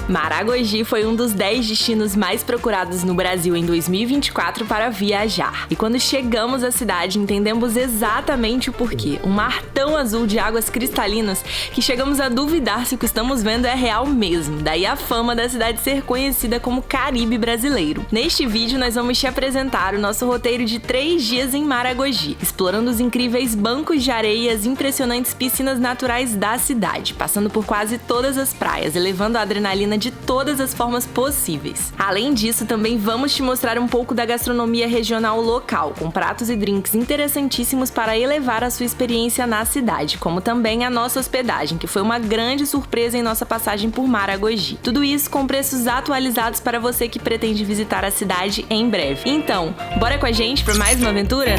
Maragogi foi um dos 10 destinos mais procurados no Brasil em 2024 para viajar. E quando chegamos à cidade, entendemos exatamente o porquê. Um mar tão azul de águas cristalinas que chegamos a duvidar se o que estamos vendo é real mesmo. Daí a fama da cidade ser conhecida como Caribe brasileiro. Neste vídeo, nós vamos te apresentar o nosso roteiro de 3 dias em Maragogi, explorando os incríveis bancos de areia e as impressionantes piscinas naturais da cidade, passando por quase todas as praias, elevando a adrenalina de todas as formas possíveis. Além disso, também vamos te mostrar um pouco da gastronomia regional local, com pratos e drinks interessantíssimos para elevar a sua experiência na cidade, como também a nossa hospedagem, que foi uma grande surpresa em nossa passagem por Maragogi. Tudo isso com preços atualizados para você que pretende visitar a cidade em breve. Então, bora com a gente para mais uma aventura?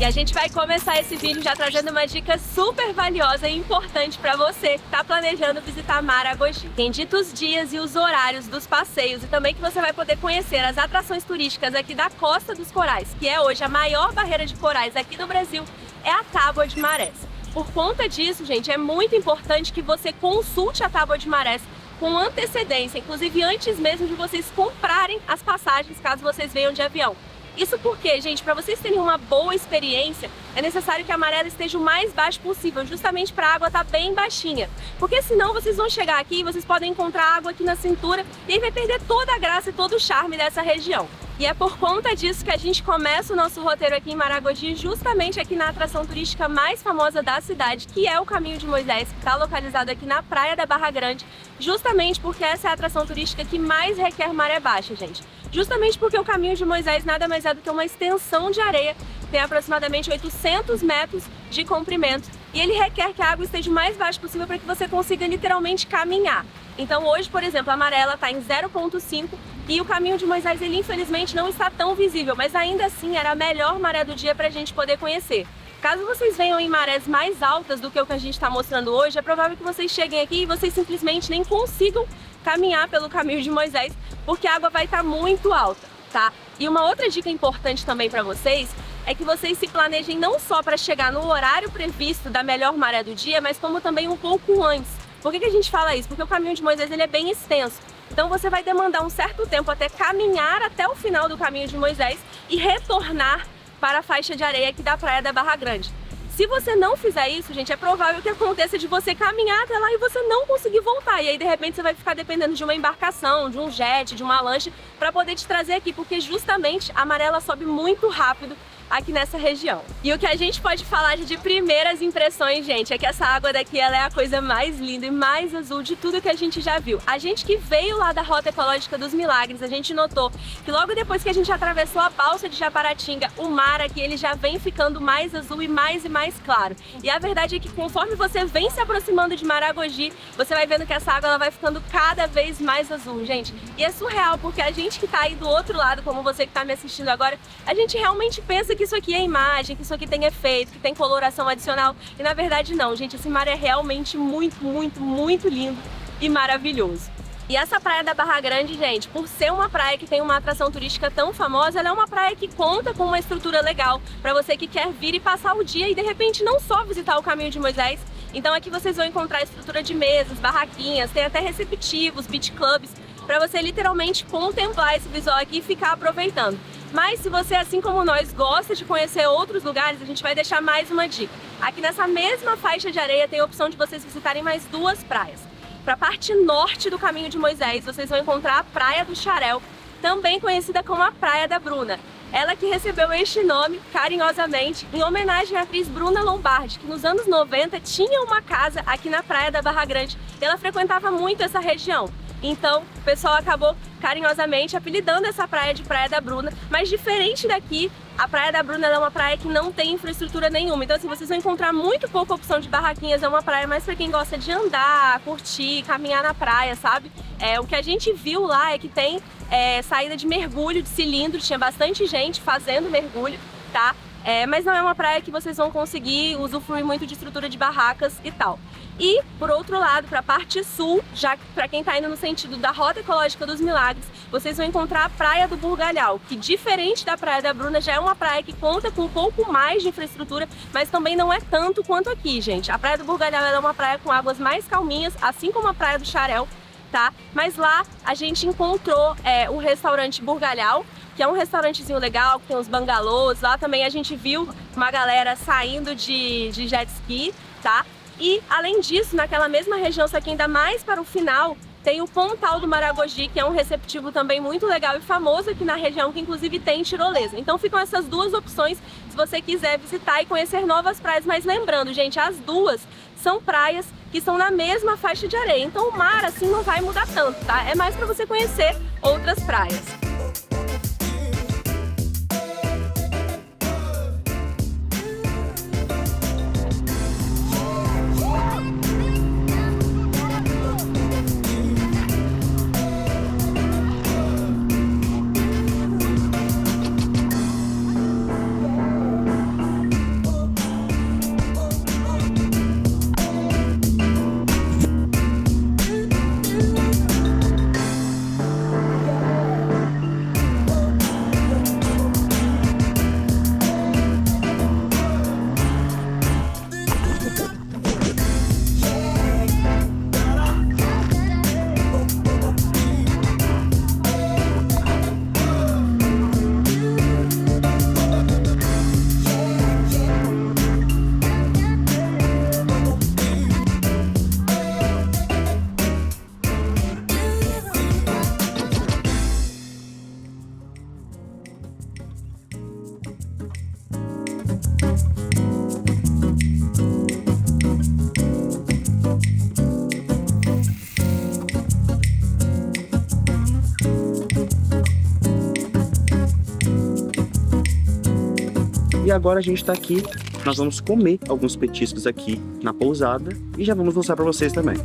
E a gente vai começar esse vídeo já trazendo uma dica super valiosa e importante para você que está planejando visitar Maragogi. Tem dito os dias e os horários dos passeios e também que você vai poder conhecer as atrações turísticas aqui da Costa dos Corais, que é hoje a maior barreira de corais aqui do Brasil, é a Tábua de Marés. Por conta disso, gente, é muito importante que você consulte a Tábua de Marés com antecedência, inclusive antes mesmo de vocês comprarem as passagens, caso vocês venham de avião. Isso porque, gente, para vocês terem uma boa experiência, é necessário que a maré esteja o mais baixo possível, justamente para a água estar bem baixinha. Porque senão vocês vão chegar aqui e vocês podem encontrar água aqui na cintura e aí vai perder toda a graça e todo o charme dessa região. E é por conta disso que a gente começa o nosso roteiro aqui em Maragogi, justamente aqui na atração turística mais famosa da cidade, que é o Caminho de Moisés, que está localizado aqui na Praia da Barra Grande, justamente porque essa é a atração turística que mais requer maré baixa, gente. Justamente porque o Caminho de Moisés nada mais é do que uma extensão de areia, tem aproximadamente 800 metros de comprimento, e ele requer que a água esteja o mais baixo possível para que você consiga literalmente caminhar. Então hoje, por exemplo, a maré está em 0,5 e o Caminho de Moisés, ele infelizmente não está tão visível, mas ainda assim era a melhor maré do dia para a gente poder conhecer. Caso vocês venham em marés mais altas do que o que a gente está mostrando hoje, é provável que vocês cheguem aqui e vocês simplesmente nem consigam caminhar pelo Caminho de Moisés, porque a água vai estar muito alta, tá? E uma outra dica importante também para vocês é que vocês se planejem não só para chegar no horário previsto da melhor maré do dia, mas como também um pouco antes. Por que a gente fala isso? Porque o Caminho de Moisés ele é bem extenso. Então você vai demandar um certo tempo até caminhar até o final do Caminho de Moisés e retornar para a faixa de areia aqui da Praia da Barra Grande. Se você não fizer isso, gente, é provável que aconteça de você caminhar até lá e você não conseguir voltar. E aí, de repente, você vai ficar dependendo de uma embarcação, de um jet, de uma lancha, para poder te trazer aqui, porque justamente a maré ela sobe muito rápido aqui nessa região. E o que a gente pode falar de primeiras impressões, gente, é que essa água daqui ela é a coisa mais linda e mais azul de tudo que a gente já viu. A gente que veio lá da Rota Ecológica dos Milagres, a gente notou que logo depois que a gente atravessou a balsa de Japaratinga, o mar aqui ele já vem ficando mais azul e mais claro. E a verdade é que conforme você vem se aproximando de Maragogi, você vai vendo que essa água ela vai ficando cada vez mais azul, gente. E é surreal, porque a gente que tá aí do outro lado, como você que tá me assistindo agora, a gente realmente pensa que isso aqui é imagem, que isso aqui tem efeito, que tem coloração adicional. E na verdade não, gente, esse mar é realmente muito lindo e maravilhoso. E essa Praia da Barra Grande, gente, por ser uma praia que tem uma atração turística tão famosa, ela é uma praia que conta com uma estrutura legal para você que quer vir e passar o dia e de repente não só visitar o Caminho de Moisés. Então aqui vocês vão encontrar estrutura de mesas, barraquinhas, tem até receptivos, beach clubs, para você literalmente contemplar esse visual aqui e ficar aproveitando. Mas se você, assim como nós, gosta de conhecer outros lugares, a gente vai deixar mais uma dica. Aqui nessa mesma faixa de areia tem a opção de vocês visitarem mais 2 praias. Para a parte norte do Caminho de Moisés, vocês vão encontrar a Praia do Xarel, também conhecida como a Praia da Bruna. Ela que recebeu este nome, carinhosamente, em homenagem à atriz Bruna Lombardi, que nos anos 90 tinha uma casa aqui na Praia da Barra Grande e ela frequentava muito essa região. Então, o pessoal acabou carinhosamente apelidando essa praia de Praia da Bruna, mas diferente daqui, a Praia da Bruna é uma praia que não tem infraestrutura nenhuma, então assim, vocês vão encontrar muito pouca opção de barraquinhas, é uma praia mais para quem gosta de andar, curtir, caminhar na praia, sabe? O que a gente viu lá é que tem saída de mergulho de cilindro, tinha bastante gente fazendo mergulho, tá? mas não é uma praia que vocês vão conseguir usufruir muito de estrutura de barracas e tal. E, por outro lado, para a parte sul, já para quem está indo no sentido da Rota Ecológica dos Milagres, vocês vão encontrar a Praia do Burgalhau, que diferente da Praia da Bruna, já é uma praia que conta com um pouco mais de infraestrutura, mas também não é tanto quanto aqui, gente. A Praia do Burgalhau é uma praia com águas mais calminhas, assim como a Praia do Xarel, tá? Mas lá a gente encontrou o restaurante Burgalhau, que é um restaurantezinho legal, que tem uns bangalôs. Lá também a gente viu uma galera saindo de jet ski, tá? E, além disso, naquela mesma região, só que ainda mais para o final, tem o Pontal do Maragogi, que é um receptivo também muito legal e famoso aqui na região, que inclusive tem tirolesa. Então ficam essas duas opções se você quiser visitar e conhecer novas praias. Mas lembrando, gente, as duas são praias que estão na mesma faixa de areia. Então o mar, assim, não vai mudar tanto, tá? É mais para você conhecer outras praias. E agora a gente tá aqui, nós vamos comer alguns petiscos aqui na pousada e já vamos mostrar pra vocês também.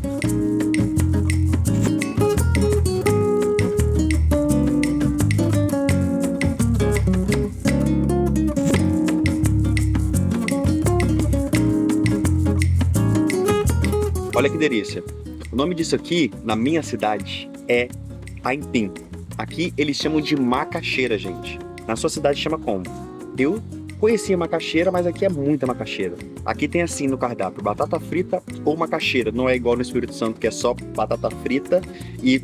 Olha que delícia. O nome disso aqui, na minha cidade, é aipim. Aqui eles chamam de macaxeira, gente. Na sua cidade chama como? Eu conhecia macaxeira, mas aqui é muita macaxeira. Aqui tem assim no cardápio, batata frita ou macaxeira. Não é igual no Espírito Santo, que é só batata frita e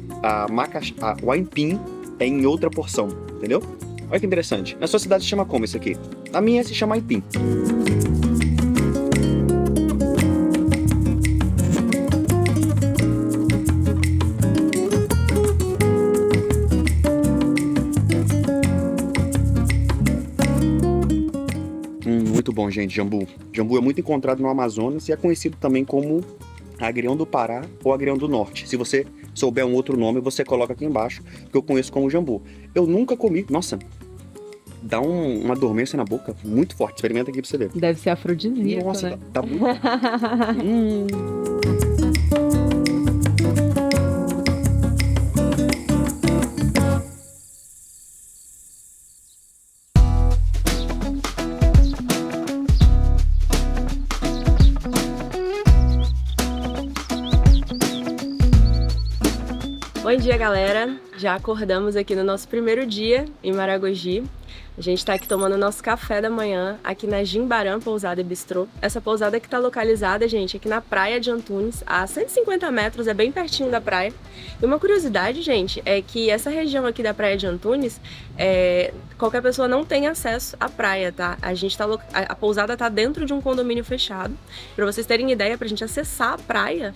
o aipim é em outra porção, entendeu? Olha que interessante. Na sua cidade se chama como isso aqui? Na minha se chama aipim. Muito bom, gente, jambu. Jambu é muito encontrado no Amazonas e é conhecido também como agrião do Pará ou agrião do Norte. Se você souber um outro nome, você coloca aqui embaixo, que eu conheço como jambu. Eu nunca comi, nossa, dá uma dormência na boca muito forte. Experimenta aqui pra você ver. Deve ser afrodisíaco, nossa, né? tá muito... Bom dia, galera! Já acordamos aqui no nosso primeiro dia em Maragogi. A gente está aqui tomando nosso café da manhã aqui na Jimbaran Pousada e Bistrô. Essa pousada que está localizada, gente, aqui na Praia de Antunes, a 150 metros, é bem pertinho da praia. E uma curiosidade, gente, é que essa região aqui da Praia de Antunes, qualquer pessoa não tem acesso à praia, tá? A pousada tá dentro de um condomínio fechado. Para vocês terem ideia, pra gente acessar a praia,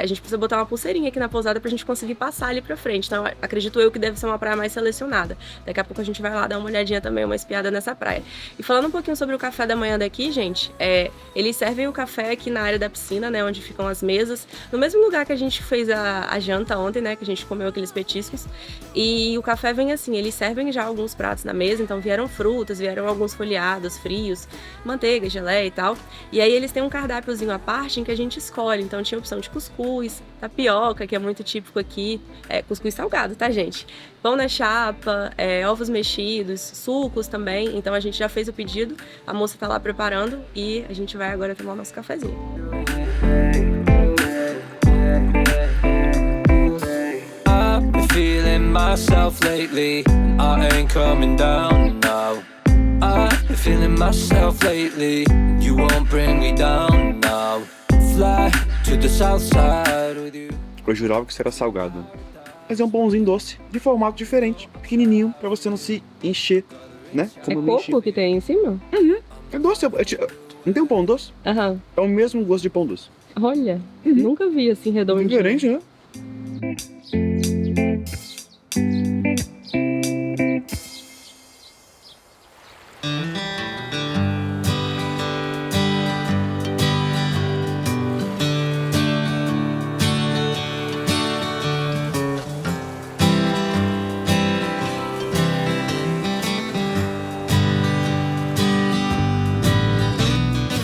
a gente precisa botar uma pulseirinha aqui na pousada pra gente conseguir passar ali pra frente. Então, acredito eu que deve ser uma praia mais selecionada. Daqui a pouco a gente vai lá dar uma olhadinha também, uma espiada nessa praia. E falando um pouquinho sobre o café da manhã daqui, gente, eles servem o café aqui na área da piscina, né, onde ficam as mesas, no mesmo lugar que a gente fez a janta ontem, né, que a gente comeu aqueles petiscos. E o café vem assim, eles servem já alguns pratos na mesa, então vieram frutas, vieram alguns folheados frios, manteiga, geleia e tal. E aí eles têm um cardápiozinho à parte em que a gente escolhe, então tinha opção de cuscuz, tapioca, que é muito típico aqui, cuscuz salgado, tá, gente? Pão na chapa, ovos mexidos, sucos também. Então a gente já fez o pedido, a moça tá lá preparando e a gente vai agora tomar o nosso cafezinho. I've been feeling myself lately, and I ain't coming down now. I've been feeling myself lately, and you won't bring me down now. Fly to the south side with you. Eu jurava que isso era salgado. Mas é um pãozinho doce, de formato diferente, pequenininho, pra você não se encher, né? Como coco que tem em cima? É doce, não tem um pão doce? Aham. É o mesmo gosto de pão doce. Olha, nunca vi assim redondinho. Diferente, né?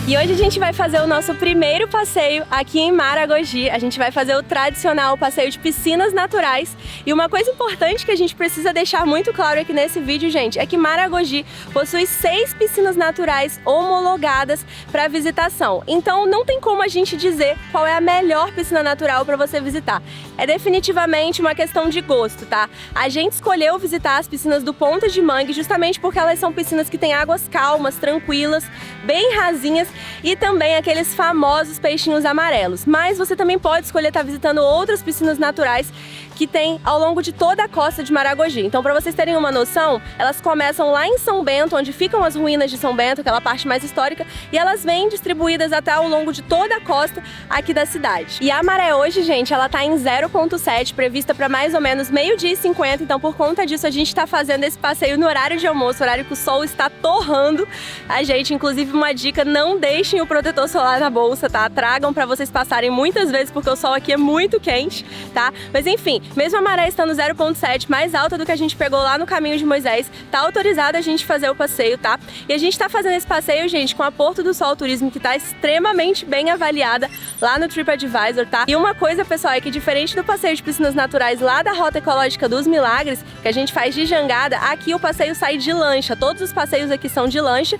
E hoje a gente vai fazer o nosso primeiro passeio aqui em Maragogi. A gente vai fazer o tradicional passeio de piscinas naturais. E uma coisa importante que a gente precisa deixar muito claro aqui nesse vídeo, gente, é que Maragogi possui 6 piscinas naturais homologadas para visitação. Então não tem como a gente dizer qual é a melhor piscina natural para você visitar. É definitivamente uma questão de gosto, tá? A gente escolheu visitar as piscinas do Ponta de Mangue justamente porque elas são piscinas que têm águas calmas, tranquilas, bem rasinhas e também aqueles famosos peixinhos amarelos. Mas você também pode escolher estar visitando outras piscinas naturais que tem ao longo de toda a costa de Maragogi. Então, para vocês terem uma noção, elas começam lá em São Bento, onde ficam as ruínas de São Bento, aquela parte mais histórica, e elas vêm distribuídas até ao longo de toda a costa aqui da cidade. E a maré hoje, gente, ela tá em 0,7, prevista para mais ou menos 12h50, então por conta disso a gente tá fazendo esse passeio no horário de almoço, horário que o sol está torrando a gente. Inclusive, uma dica, não deixem o protetor solar na bolsa, tá? Tragam para vocês passarem muitas vezes, porque o sol aqui é muito quente, tá? Mas enfim, mesmo a maré estando 0,7, mais alta do que a gente pegou lá no Caminho de Moisés, tá autorizado a gente fazer o passeio, tá? E a gente tá fazendo esse passeio, gente, com a Porto do Sol Turismo, que tá extremamente bem avaliada lá no TripAdvisor, tá? E uma coisa, pessoal, é que diferente do passeio de piscinas naturais lá da Rota Ecológica dos Milagres, que a gente faz de jangada, aqui o passeio sai de lancha. Todos os passeios aqui são de lancha.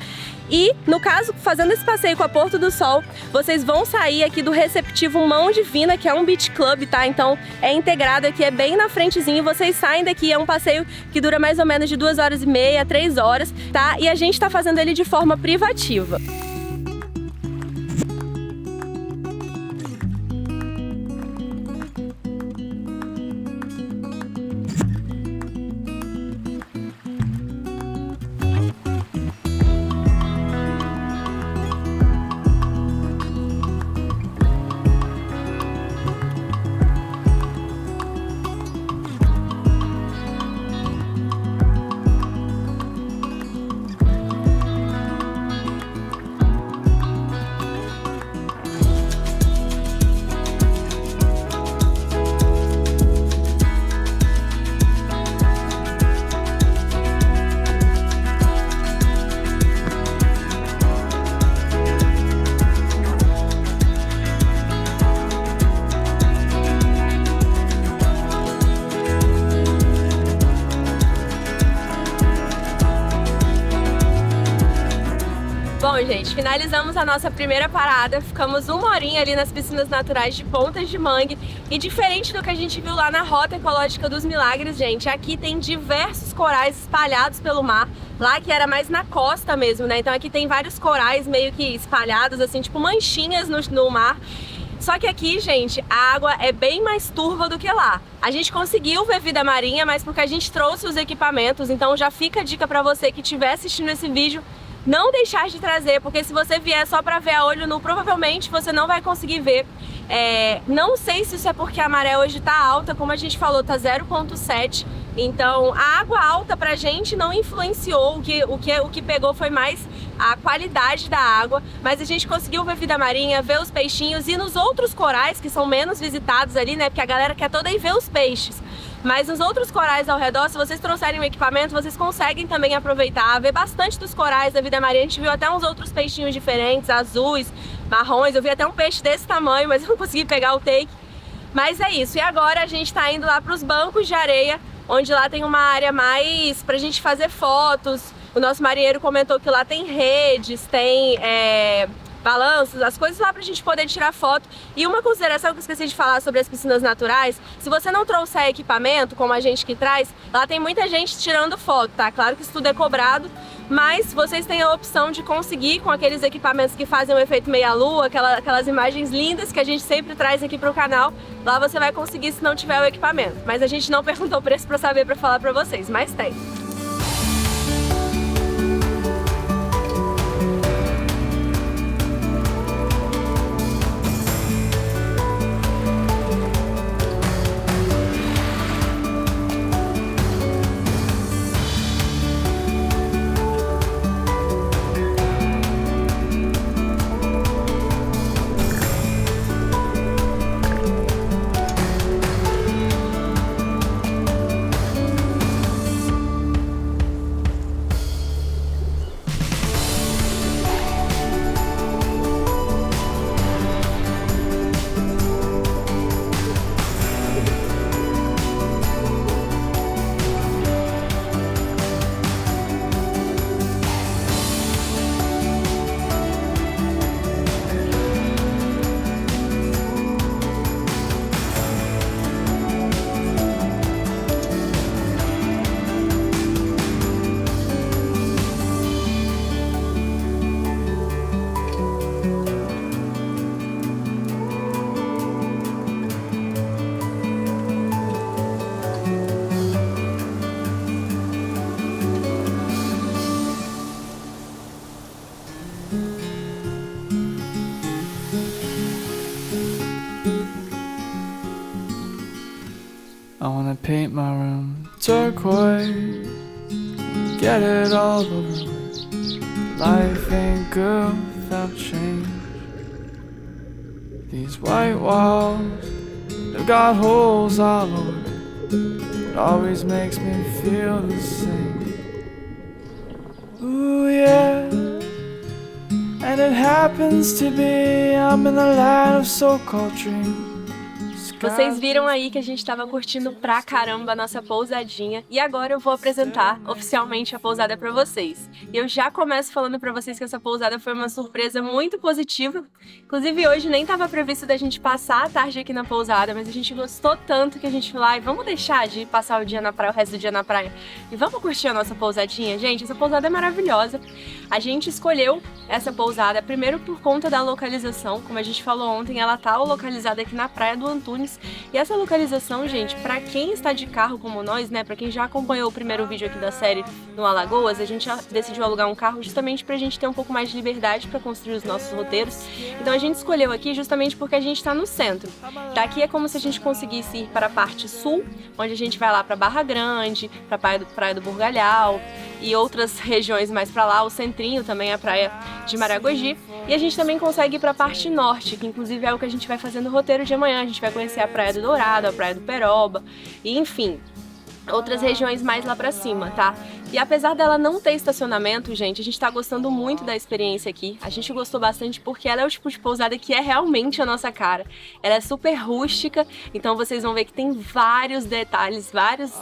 E, no caso, fazendo esse passeio com a Porto do Sol, vocês vão sair aqui do receptivo Mão Divina, que é um beach club, tá? Então, é integrado aqui, é bem na frentezinho, vocês saem daqui, é um passeio que dura mais ou menos de 2h30, 3 horas, tá? E a gente tá fazendo ele de forma privativa. Bom, gente, finalizamos a nossa primeira parada, ficamos 1 horinha ali nas piscinas naturais de Pontas de Mangue e diferente do que a gente viu lá na Rota Ecológica dos Milagres, gente, aqui tem diversos corais espalhados pelo mar, lá que era mais na costa mesmo, né? Então aqui tem vários corais meio que espalhados, assim, tipo manchinhas no mar. Só que aqui, gente, a água é bem mais turva do que lá. A gente conseguiu ver vida marinha, mas porque a gente trouxe os equipamentos, então já fica a dica pra você que estiver assistindo esse vídeo, não deixar de trazer, porque se você vier só pra ver a olho nu, provavelmente você não vai conseguir ver. Não sei se isso é porque a maré hoje tá alta, como a gente falou, tá 0,7. Então a água alta pra gente não influenciou, o que pegou foi mais a qualidade da água, mas a gente conseguiu ver vida marinha, ver os peixinhos e nos outros corais que são menos visitados ali, né, porque a galera quer toda ir ver os peixes. Mas os outros corais ao redor, se vocês trouxerem o equipamento, vocês conseguem também aproveitar, ver bastante dos corais da vida marinha. A gente viu até uns outros peixinhos diferentes, azuis, marrons. Eu vi até um peixe desse tamanho, mas eu não consegui pegar o take. Mas é isso. E agora a gente tá indo lá para os bancos de areia, onde lá tem uma área mais pra gente fazer fotos. O nosso marinheiro comentou que lá tem redes, tem balanços, as coisas lá pra gente poder tirar foto. E uma consideração que eu esqueci de falar sobre as piscinas naturais: se você não trouxer equipamento, como a gente que traz, lá tem muita gente tirando foto, tá? Claro que isso tudo é cobrado, mas vocês têm a opção de conseguir com aqueles equipamentos que fazem o efeito meia-lua, aquelas imagens lindas que a gente sempre traz aqui pro canal. Lá você vai conseguir se não tiver o equipamento. Mas a gente não perguntou o preço pra saber, pra falar pra vocês, mas tem. I wanna paint my room turquoise, get it all over with. Life ain't good without change. These white walls, they've got holes all over. It always makes me feel the same. Ooh yeah, and it happens to be I'm in the land of so-called dreams. Vocês viram aí que a gente tava curtindo pra caramba a nossa pousadinha, e agora eu vou apresentar oficialmente a pousada pra vocês. E eu já começo falando pra vocês que essa pousada foi uma surpresa muito positiva. Inclusive hoje nem tava previsto da gente passar a tarde aqui na pousada, mas a gente gostou tanto que a gente falou: ai, vamos deixar de passar o dia na praia, o resto do dia na praia, e vamos curtir a nossa pousadinha. Gente, essa pousada é maravilhosa. A gente escolheu essa pousada primeiro por conta da localização. Como a gente falou ontem, ela tá localizada aqui na Praia do Antunes. E essa localização, gente, pra quem está de carro como nós, né, pra quem já acompanhou o primeiro vídeo aqui da série no Alagoas, a gente decidiu alugar um carro justamente pra gente ter um pouco mais de liberdade pra construir os nossos roteiros. Então a gente escolheu aqui justamente porque a gente tá no centro. Daqui é como se a gente conseguisse ir para a parte sul, onde a gente vai lá pra Barra Grande, pra Praia do Burgalhau e outras regiões mais pra lá, o centrinho também, a Praia de Maragogi. E a gente também consegue ir pra parte norte, que inclusive é o que a gente vai fazer no roteiro de amanhã. A gente vai conhecer a Praia do Dourado, a Praia do Peroba, e enfim, outras regiões mais lá pra cima, tá? E apesar dela não ter estacionamento, gente, a gente tá gostando muito da experiência aqui. A gente gostou bastante porque ela é o tipo de pousada que é realmente a nossa cara. Ela é super rústica, então vocês vão ver que tem vários detalhes, vários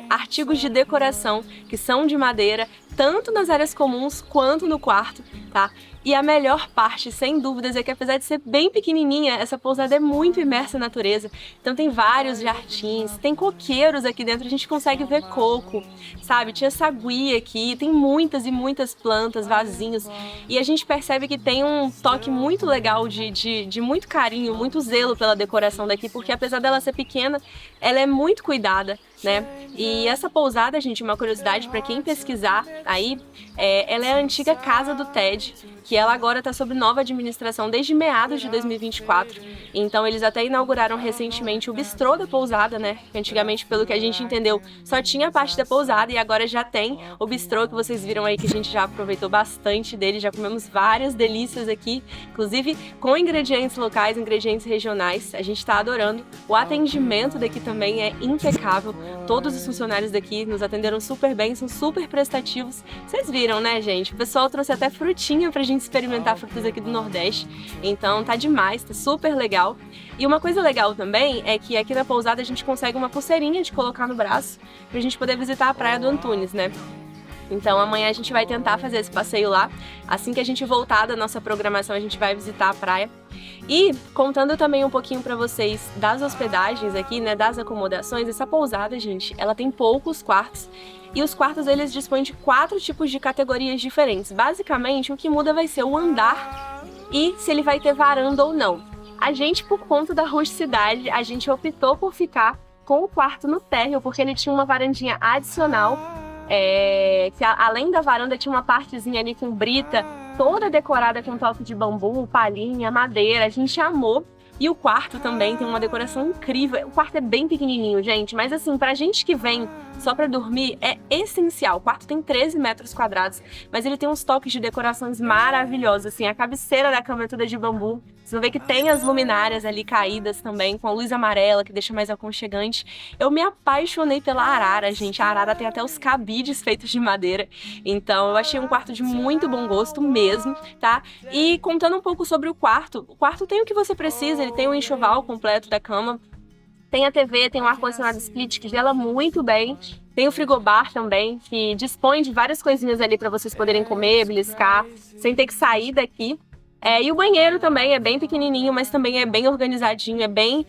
artigos de decoração que são de madeira, tanto nas áreas comuns quanto no quarto, tá? E a melhor parte, sem dúvidas, é que apesar de ser bem pequenininha, essa pousada é muito imersa na natureza. Então tem vários jardins, tem coqueiros aqui dentro, a gente consegue ver coco, sabe? Tinha sagui aqui, tem muitas e muitas plantas, vasinhos. E a gente percebe que tem um toque muito legal de muito carinho, muito zelo pela decoração daqui, porque apesar dela ser pequena, ela é muito cuidada. né? E essa pousada, gente, uma curiosidade para quem pesquisar aí, ela é a antiga casa do Ted, que ela agora está sob nova administração desde meados de 2024. Então eles até inauguraram recentemente o bistrô da pousada, né? Que antigamente, pelo que a gente entendeu, só tinha a parte da pousada e agora já tem o bistrô que vocês viram aí que a gente já aproveitou bastante dele, já comemos várias delícias aqui, inclusive com ingredientes locais, ingredientes regionais. A gente está adorando. O atendimento daqui também é impecável. Todos os funcionários daqui nos atenderam super bem, são super prestativos. Vocês viram, né, gente? O pessoal trouxe até frutinha pra gente experimentar frutas aqui do Nordeste. Então tá demais, tá super legal. E uma coisa legal também é que aqui na pousada a gente consegue uma pulseirinha de colocar no braço pra gente poder visitar a Praia do Antunes, né? Então amanhã a gente vai tentar fazer esse passeio lá. Assim que a gente voltar da nossa programação, a gente vai visitar a praia. E contando também um pouquinho pra vocês das hospedagens aqui, né, das acomodações, essa pousada, gente, ela tem poucos quartos. E os quartos, eles dispõem de 4 tipos de categorias diferentes. Basicamente, o que muda vai ser o andar e se ele vai ter varanda ou não. A gente, por conta da rusticidade, a gente optou por ficar com o quarto no térreo, porque ele tinha uma varandinha adicional, que além da varanda tinha uma partezinha ali com brita, toda decorada com toque de bambu, palhinha, madeira. A gente amou. E o quarto também tem uma decoração incrível. O quarto é bem pequenininho, gente, mas assim, pra gente que vem só pra dormir, é essencial. O quarto tem 13 metros quadrados, mas ele tem uns toques de decorações maravilhosos, assim, a cabeceira da cama é toda de bambu. Vocês vão ver que tem as luminárias ali caídas também, com a luz amarela, que deixa mais aconchegante. Eu me apaixonei pela arara, gente. A arara tem até os cabides feitos de madeira. Então, eu achei um quarto de muito bom gosto mesmo, tá? E contando um pouco sobre o quarto tem o que você precisa, ele tem o enxoval completo da cama, tem a TV, tem um ar-condicionado split que gela muito bem, tem o frigobar também, que dispõe de várias coisinhas ali para vocês poderem comer, beliscar, sem ter que sair daqui. E o banheiro também é bem pequenininho, mas também é bem organizadinho, é bem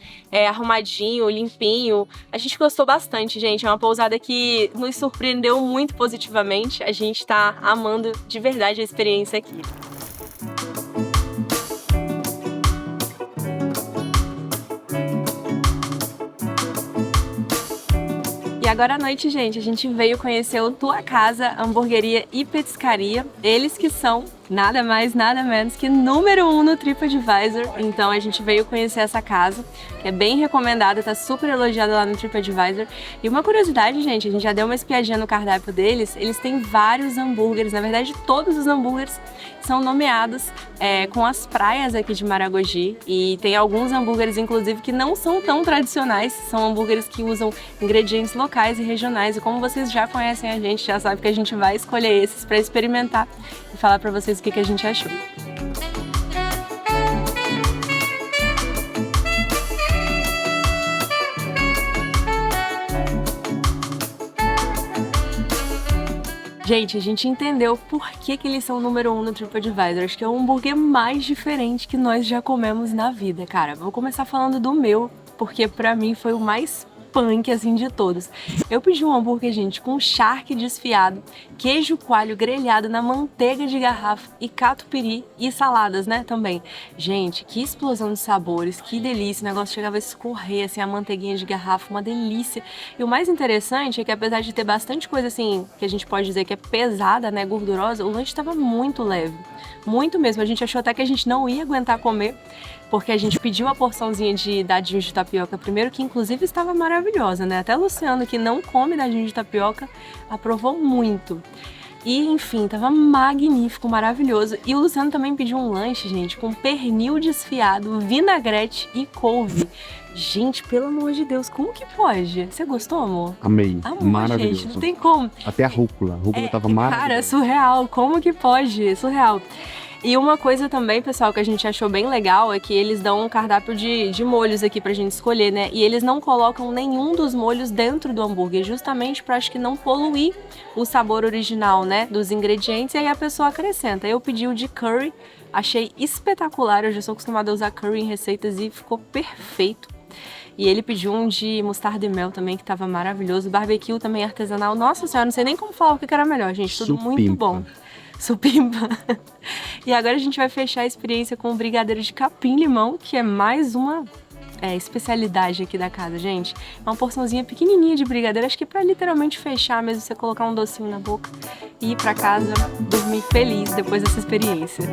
arrumadinho, limpinho. A gente gostou bastante, gente. É uma pousada que nos surpreendeu muito positivamente. A gente tá amando de verdade a experiência aqui. E agora à noite, gente, a gente veio conhecer o Tua Casa Hamburgueria e Petiscaria. Eles que são nada mais, nada menos que número 1 no TripAdvisor. Então a gente veio conhecer essa casa, que é bem recomendada, tá super elogiada lá no TripAdvisor. E uma curiosidade, gente, a gente já deu uma espiadinha no cardápio deles, eles têm vários hambúrgueres, na verdade todos os hambúrgueres são nomeados com as praias aqui de Maragogi. E tem alguns hambúrgueres, inclusive, que não são tão tradicionais, são hambúrgueres que usam ingredientes locais e regionais. E como vocês já conhecem a gente, já sabe que a gente vai escolher esses para experimentar e falar para vocês o que a gente achou. Gente, a gente entendeu por que eles são o número 1 no TripAdvisor. Acho que é o hambúrguer mais diferente que nós já comemos na vida, cara. Vou começar falando do meu, porque pra mim foi o mais punk, assim, de todos. Eu pedi um hambúrguer, gente, com charque desfiado, queijo coalho grelhado na manteiga de garrafa e catupiry e saladas, né, também. Gente, que explosão de sabores, que delícia. O negócio chegava a escorrer, assim, a manteiguinha de garrafa, uma delícia. E o mais interessante é que, apesar de ter bastante coisa, assim, que a gente pode dizer que é pesada, né, gordurosa, o lanche tava muito leve. Muito mesmo. A gente achou até que a gente não ia aguentar comer, porque a gente pediu a porçãozinha de dadinho de tapioca primeiro, que inclusive estava maravilhosa, né? Até o Luciano, que não come dadinho de tapioca, aprovou muito. E, enfim, tava magnífico, maravilhoso. E o Luciano também pediu um lanche, gente, com pernil desfiado, vinagrete e couve. Gente, pelo amor de Deus, como que pode? Você gostou, amor? Amei. Amor, maravilhoso. gente, não tem como. Até a rúcula. A rúcula tava maravilhosa. Cara, surreal. Como que pode? Surreal. E uma coisa também, pessoal, que a gente achou bem legal é que eles dão um cardápio de molhos aqui pra gente escolher, né? E eles não colocam nenhum dos molhos dentro do hambúrguer, justamente pra, acho que, não poluir o sabor original, né? Dos ingredientes, e aí a pessoa acrescenta. Eu pedi o de curry, achei espetacular, eu já sou acostumada a usar curry em receitas e ficou perfeito. E ele pediu um de mostarda e mel também, que tava maravilhoso. Barbecue também artesanal. Nossa senhora, não sei nem como falar o que era melhor, gente. Tudo muito bom. Supimpa. E agora a gente vai fechar a experiência com o brigadeiro de capim-limão, que é mais uma especialidade aqui da casa, gente. É uma porçãozinha pequenininha de brigadeiro, acho que pra literalmente fechar mesmo, você colocar um docinho na boca e ir pra casa dormir feliz depois dessa experiência.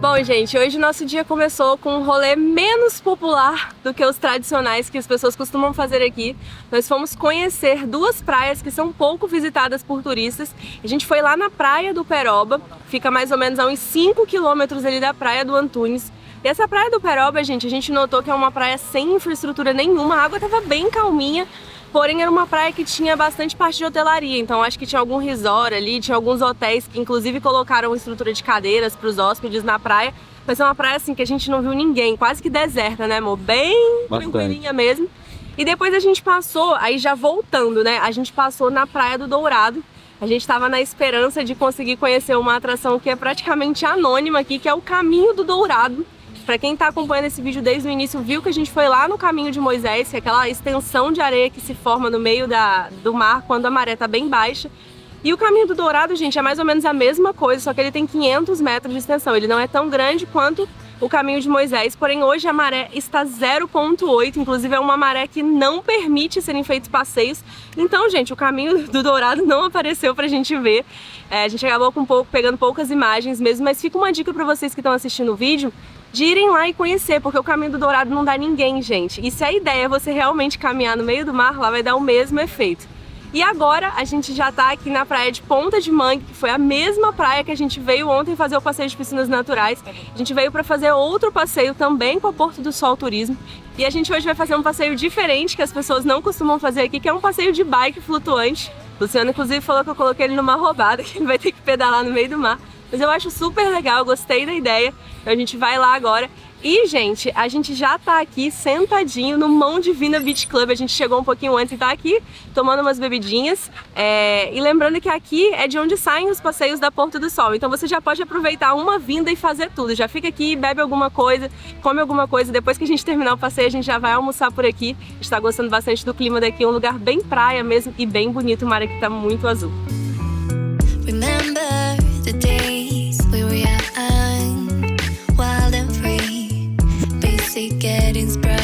Bom, gente, hoje o nosso dia começou com um rolê menos popular do que os tradicionais que as pessoas costumam fazer aqui. Nós fomos conhecer duas praias que são pouco visitadas por turistas. A gente foi lá na Praia do Peroba, fica mais ou menos a uns 5 quilômetros ali da Praia do Antunes. E essa Praia do Peroba, gente, a gente notou que é uma praia sem infraestrutura nenhuma, a água estava bem calminha. Porém, era uma praia que tinha bastante parte de hotelaria, então acho que tinha algum resort ali, tinha alguns hotéis que inclusive colocaram estrutura de cadeiras para os hóspedes na praia. Mas é uma praia assim que a gente não viu ninguém, quase que deserta, né, amor? Bem tranquilinha mesmo. E depois a gente passou, aí já voltando, né, a gente passou na Praia do Dourado. A gente estava na esperança de conseguir conhecer uma atração que é praticamente anônima aqui, que é o Caminho do Dourado. Pra quem tá acompanhando esse vídeo desde o início, viu que a gente foi lá no Caminho de Moisés, que é aquela extensão de areia que se forma no meio do mar quando a maré tá bem baixa. E o Caminho do Dourado, gente, é mais ou menos a mesma coisa, só que ele tem 500 metros de extensão. Ele não é tão grande quanto o Caminho de Moisés, porém hoje a maré está 0,8, inclusive é uma maré que não permite serem feitos passeios. Então, gente, o Caminho do Dourado não apareceu pra gente ver. A gente acabou pegando poucas imagens mesmo, mas fica uma dica pra vocês que estão assistindo o vídeo, de irem lá e conhecer, porque o Caminho do Dourado não dá ninguém, gente. E se a ideia é você realmente caminhar no meio do mar, lá vai dar o mesmo efeito. E agora a gente já tá aqui na praia de Ponta de Mangue, que foi a mesma praia que a gente veio ontem fazer o passeio de piscinas naturais. A gente veio para fazer outro passeio também com a Porto do Sol Turismo. E a gente hoje vai fazer um passeio diferente, que as pessoas não costumam fazer aqui, que é um passeio de bike flutuante. O Luciano, inclusive, falou que eu coloquei ele numa roubada, que ele vai ter que pedalar no meio do mar. Mas eu acho super legal, gostei da ideia. Então a gente vai lá agora. E, gente, a gente já tá aqui sentadinho no Mão Divina Beach Club. A gente chegou um pouquinho antes e tá aqui tomando umas bebidinhas. E lembrando que aqui é de onde saem os passeios da Porto do Sol. Então você já pode aproveitar uma vinda e fazer tudo. Já fica aqui, bebe alguma coisa, come alguma coisa. Depois que a gente terminar o passeio, a gente já vai almoçar por aqui. A gente tá gostando bastante do clima daqui. É um lugar bem praia mesmo e bem bonito. O mar aqui tá muito azul. Remember the days we were young, wild and free, basic getting sprung.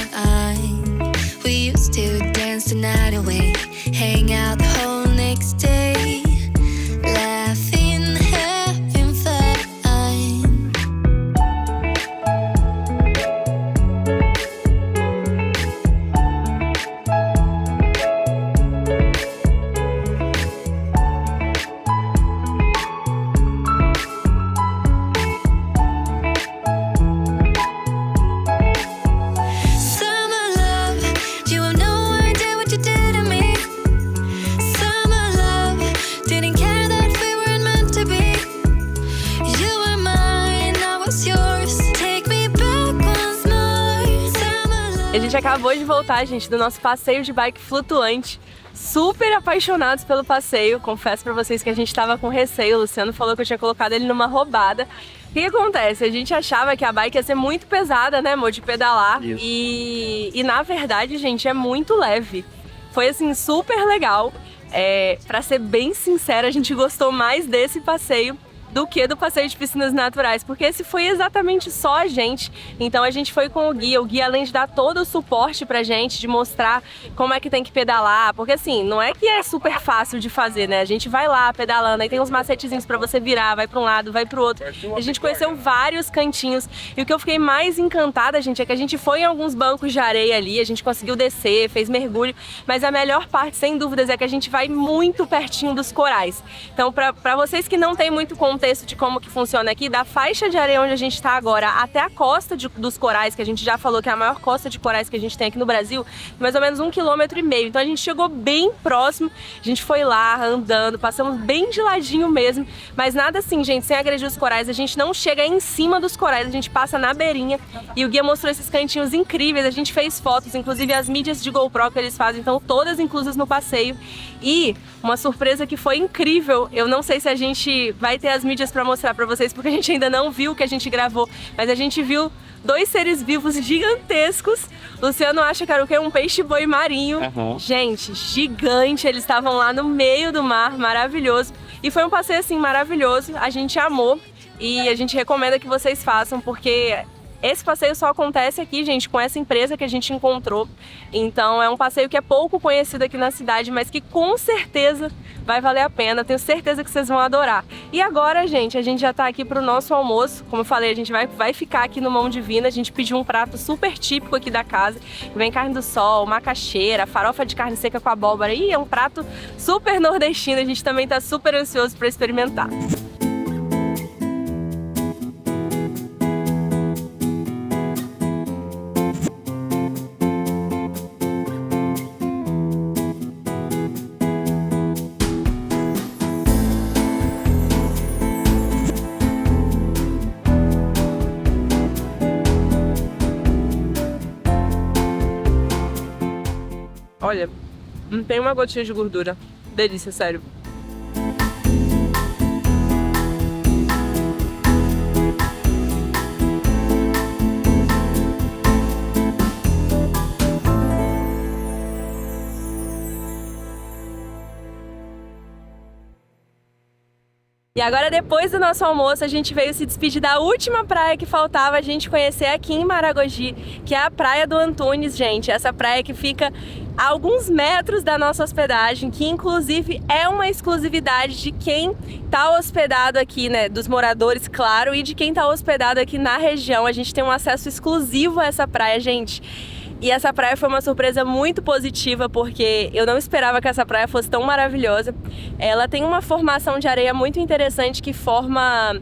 We used to dance the night away, hang out the whole next day, laughing, having fun. A gente acabou de voltar, gente, do nosso passeio de bike flutuante. Super apaixonados pelo passeio. Confesso pra vocês que a gente tava com receio. O Luciano falou que eu tinha colocado ele numa roubada. O que acontece? A gente achava que a bike ia ser muito pesada, né, amor, de pedalar. E na verdade, gente, é muito leve. Foi, assim, super legal. Pra ser bem sincera, a gente gostou mais desse passeio do que do passeio de piscinas naturais, porque esse foi exatamente só a gente. Então a gente foi com o guia além de dar todo o suporte pra gente, de mostrar como é que tem que pedalar, porque assim, não é que é super fácil de fazer, né? A gente vai lá pedalando, aí tem uns macetezinhos pra você virar, vai pra um lado, vai pro outro. A gente conheceu vários cantinhos, e o que eu fiquei mais encantada, gente, é que a gente foi em alguns bancos de areia ali, a gente conseguiu descer, fez mergulho, mas a melhor parte, sem dúvidas, é que a gente vai muito pertinho dos corais. Então, pra vocês que não tem muito contexto contexto de como que funciona aqui, da faixa de areia onde a gente tá agora até a costa dos corais, que a gente já falou que é a maior costa de corais que a gente tem aqui no Brasil, mais ou menos 1,5 km. Então a gente chegou bem próximo, a gente foi lá andando, passamos bem de ladinho mesmo, mas nada assim, gente, sem agredir os corais, a gente não chega em cima dos corais, a gente passa na beirinha, e o guia mostrou esses cantinhos incríveis, a gente fez fotos, inclusive as mídias de GoPro que eles fazem, então todas inclusas no passeio. E uma surpresa que foi incrível, eu não sei se a gente vai ter as mídias para mostrar para vocês, porque a gente ainda não viu o que a gente gravou, mas a gente viu 2 seres vivos gigantescos. Luciano acha que era o quê? Um peixe-boi marinho. Gente, gigante, eles estavam lá no meio do mar, maravilhoso. E foi um passeio assim maravilhoso, a gente amou e a gente recomenda que vocês façam, porque esse passeio só acontece aqui, gente, com essa empresa que a gente encontrou. Então é um passeio que é pouco conhecido aqui na cidade, mas que com certeza vai valer a pena. Tenho certeza que vocês vão adorar. E agora, gente, a gente já tá aqui pro nosso almoço. Como eu falei, a gente vai ficar aqui no Mão Divina. A gente pediu um prato super típico aqui da casa. Vem carne do sol, macaxeira, farofa de carne seca com abóbora. E é um prato super nordestino. A gente também tá super ansioso para experimentar. Olha, não tem uma gotinha de gordura. Delícia, sério. E agora, depois do nosso almoço, a gente veio se despedir da última praia que faltava a gente conhecer aqui em Maragogi, que é a Praia do Antunes, gente. Essa praia que fica a alguns metros da nossa hospedagem, que inclusive é uma exclusividade de quem tá hospedado aqui, né, dos moradores, claro, e de quem tá hospedado aqui na região. A gente tem um acesso exclusivo a essa praia, gente. E essa praia foi uma surpresa muito positiva, porque eu não esperava que essa praia fosse tão maravilhosa. Ela tem uma formação de areia muito interessante que forma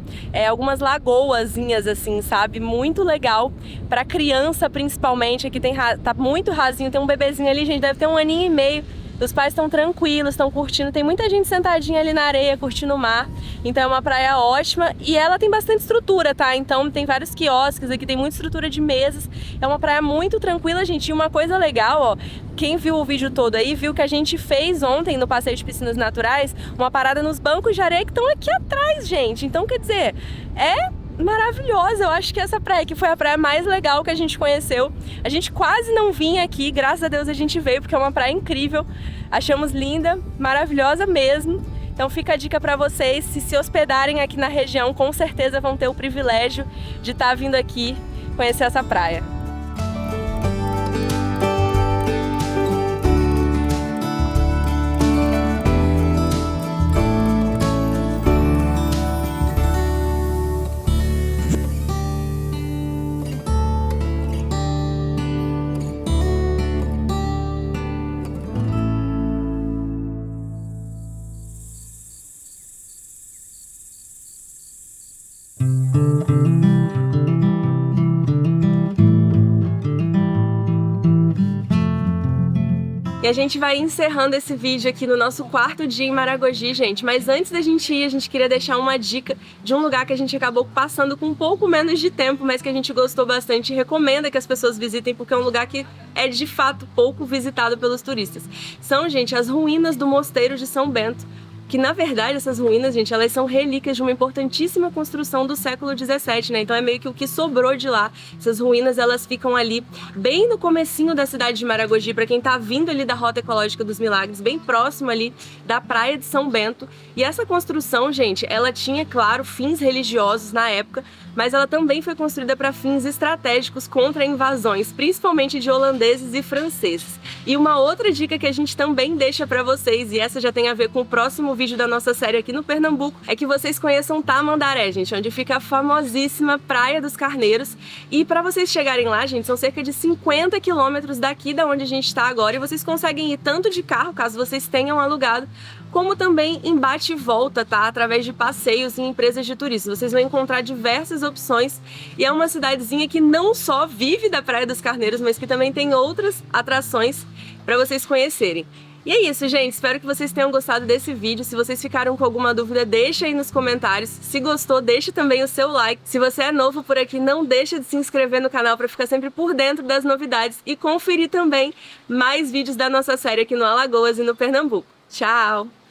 algumas lagoazinhas, assim, sabe? Muito legal. Pra criança, principalmente. Aqui tá muito rasinho, tem um bebezinho ali, gente, deve ter 1 aninho e meio. Os pais estão tranquilos, estão curtindo, tem muita gente sentadinha ali na areia, curtindo o mar. Então é uma praia ótima e ela tem bastante estrutura, tá? Então tem vários quiosques aqui, tem muita estrutura de mesas. É uma praia muito tranquila, gente. E uma coisa legal, ó, quem viu o vídeo todo aí, viu que a gente fez ontem no passeio de piscinas naturais uma parada nos bancos de areia que estão aqui atrás, gente. Então, quer dizer, é maravilhosa. Eu acho que essa praia aqui foi a praia mais legal que a gente conheceu. A gente quase não vinha aqui, graças a Deus a gente veio, porque é uma praia incrível. Achamos linda, maravilhosa mesmo. Então fica a dica para vocês, se hospedarem aqui na região, com certeza vão ter o privilégio de estar vindo aqui conhecer essa praia. E a gente vai encerrando esse vídeo aqui no nosso 4º dia em Maragogi, gente. Mas antes da gente ir, a gente queria deixar uma dica de um lugar que a gente acabou passando com um pouco menos de tempo, mas que a gente gostou bastante e recomenda que as pessoas visitem, porque é um lugar que é de fato pouco visitado pelos turistas. São, gente, as ruínas do Mosteiro de São Bento. Que na verdade essas ruínas, gente, elas são relíquias de uma importantíssima construção do século XVII, né? Então é meio que o que sobrou de lá. Essas ruínas, elas ficam ali bem no comecinho da cidade de Maragogi, para quem tá vindo ali da Rota Ecológica dos Milagres, bem próximo ali da Praia de São Bento. E essa construção, gente, ela tinha, claro, fins religiosos na época, mas ela também foi construída para fins estratégicos contra invasões, principalmente de holandeses e franceses. E uma outra dica que a gente também deixa para vocês, e essa já tem a ver com o próximo vídeo vídeo da nossa série aqui no Pernambuco é que vocês conheçam Tamandaré, gente, onde fica a famosíssima Praia dos Carneiros. E para vocês chegarem lá, gente, são cerca de 50 quilômetros daqui da onde a gente está agora, e vocês conseguem ir tanto de carro, caso vocês tenham alugado, como também em bate e volta, tá? Através de passeios em empresas de turismo. Vocês vão encontrar diversas opções e é uma cidadezinha que não só vive da Praia dos Carneiros, mas que também tem outras atrações para vocês conhecerem. E é isso, gente. Espero que vocês tenham gostado desse vídeo. Se vocês ficaram com alguma dúvida, deixa aí nos comentários. Se gostou, deixa também o seu like. Se você é novo por aqui, não deixa de se inscrever no canal para ficar sempre por dentro das novidades e conferir também mais vídeos da nossa série aqui no Alagoas e no Pernambuco. Tchau!